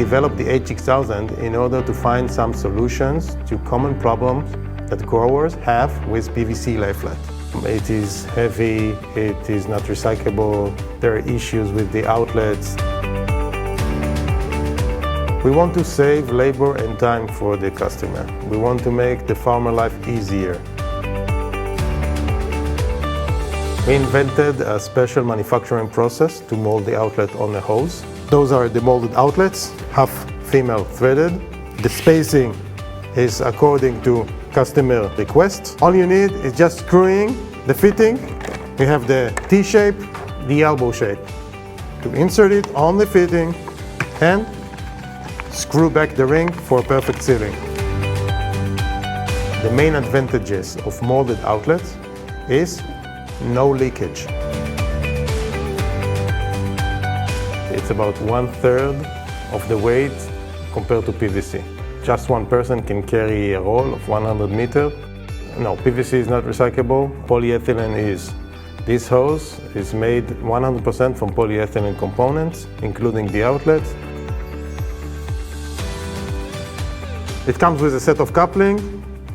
developed the H6000 in order to find some solutions to common problems that growers have with PVC layflat. It is heavy, it is not recyclable, there are issues with the outlets. We want to save labor and time for the customer. We want to make the farmer life easier. We invented a special manufacturing process to mold the outlet on a hose. Those are the molded outlets, half female threaded. The spacing is according to customer requests. All you need is just screwing the fitting. We have the T-shape, the elbow shape. To insert it on the fitting and screw back the ring for perfect sealing. The main advantages of molded outlets is no leakage. It's about 1/3 of the weight compared to PVC. Just one person can carry a roll of 100 meters. No, PVC is not recyclable. Polyethylene is. This hose is made 100% from polyethylene components, including the outlets. It comes with a set of coupling,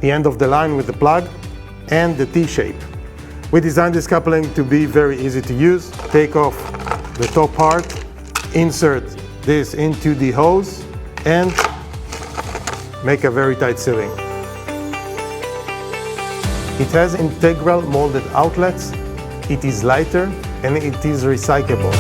the end of the line with the plug, and the T-shape. We designed this coupling to be very easy to use. Take off the top part, insert this into the hose, and make a very tight sealing. It has integral molded outlets, it is lighter, and it is recyclable.